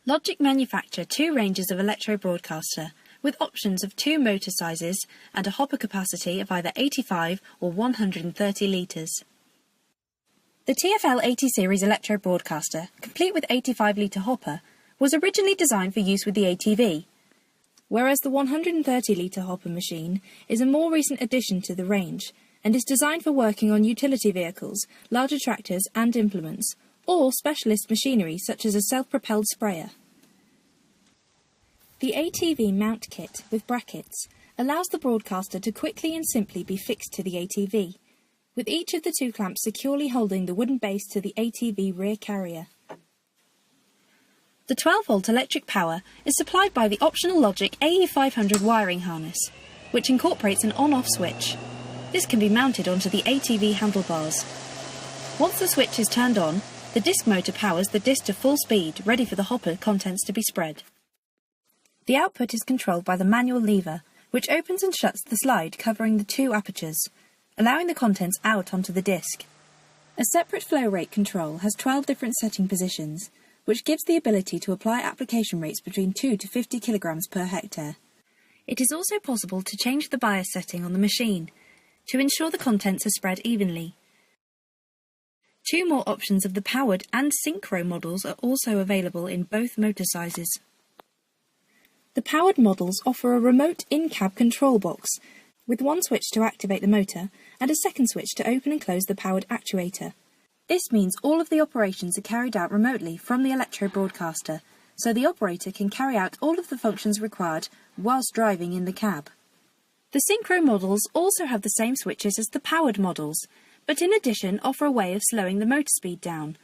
Logic manufacture two ranges of Electro Broadcaster, with options of two motor sizes and a hopper capacity of either 85 or 130 litres. The TFL 80 series Electro Broadcaster, complete with 85-litre hopper, was originally designed for use with the ATV, whereas the 130-litre hopper machine is a more recent addition to the range and is designed for working on utility vehicles, larger tractors and implements, or specialist machinery such as a self-propelled sprayer. The ATV Mount Kit with brackets allows the broadcaster to quickly and simply be fixed to the ATV, with each of the two clamps securely holding the wooden base to the ATV rear carrier. The 12-volt electric power is supplied by the optional Logic AE500 wiring harness, which incorporates an on-off switch. This can be mounted onto the ATV handlebars. Once the switch is turned on, the disc motor powers the disc to full speed, ready for the hopper contents to be spread. The output is controlled by the manual lever, which opens and shuts the slide covering the two apertures, allowing the contents out onto the disc. A separate flow rate control has 12 different setting positions, which gives the ability to apply application rates between 2 to 50 kilograms per hectare. It is also possible to change the bias setting on the machine, to ensure the contents are spread evenly. Two more options of the powered and Syncro models are also available in both motor sizes. The powered models offer a remote in-cab control box, with one switch to activate the motor and a second switch to open and close the powered actuator. This means all of the operations are carried out remotely from the Electro Broadcaster, so the operator can carry out all of the functions required whilst driving in the cab. The Syncro models also have the same switches as the powered models, but in addition offer a way of slowing the motor speed down.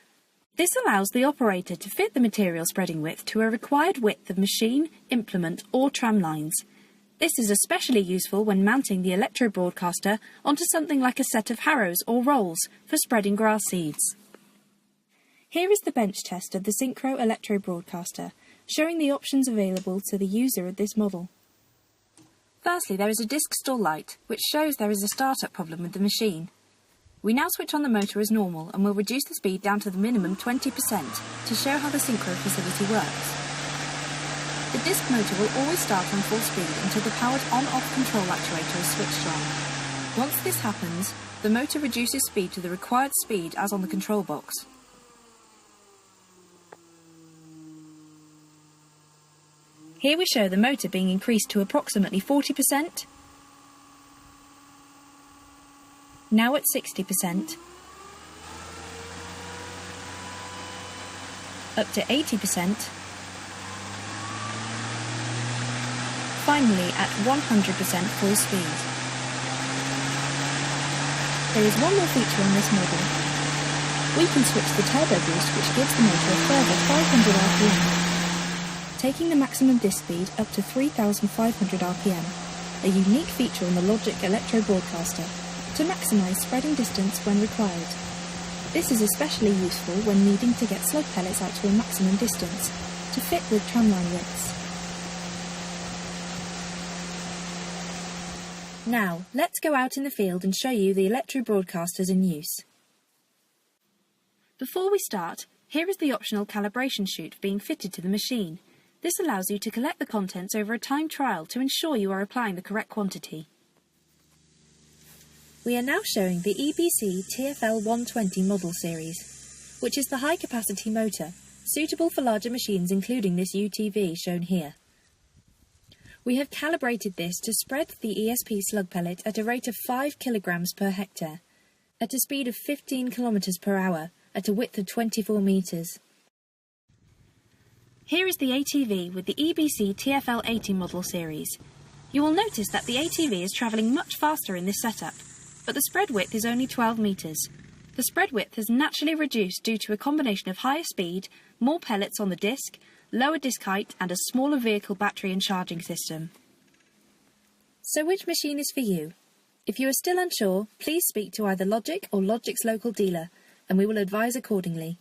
This allows the operator to fit the material spreading width to a required width of machine, implement or tram lines. This is especially useful when mounting the Electro Broadcaster onto something like a set of harrows or rolls for spreading grass seeds. Here is the bench test of the Syncro Electro Broadcaster, showing the options available to the user of this model. Firstly, there is a disc stall light, which shows there is a startup problem with the machine. We now switch on the motor as normal and will reduce the speed down to the minimum 20% to show how the Syncro facility works. The disc motor will always start on full speed until the powered on-off control actuator is switched on. Once this happens, the motor reduces speed to the required speed as on the control box. Here we show the motor being increased to approximately 40%, now at 60%, up to 80%, finally at 100% full speed. There is one more feature on this model. We can switch the turbo boost, which gives the motor a further 500 RPM, taking the maximum disc speed up to 3,500 RPM, a unique feature on the Logic Electro Broadcaster, to maximise spreading distance when required. This is especially useful when needing to get slug pellets out to a maximum distance, to fit with tramline widths. Now, let's go out in the field and show you the Electro Broadcasters in use. Before we start, here is the optional calibration chute being fitted to the machine. This allows you to collect the contents over a timed trial to ensure you are applying the correct quantity. We are now showing the EBC TFL 120 model series, which is the high-capacity motor, suitable for larger machines including this UTV shown here. We have calibrated this to spread the ESP slug pellet at a rate of 5 kilograms per hectare, at a speed of 15 kilometers per hour, at a width of 24 meters. Here is the ATV with the EBC TFL 80 model series. You will notice that the ATV is travelling much faster in this setup, but the spread width is only 12 metres. The spread width has naturally reduced due to a combination of higher speed, more pellets on the disc, lower disc height and a smaller vehicle battery and charging system. So which machine is for you? If you are still unsure, please speak to either Logic or Logic's local dealer, and we will advise accordingly.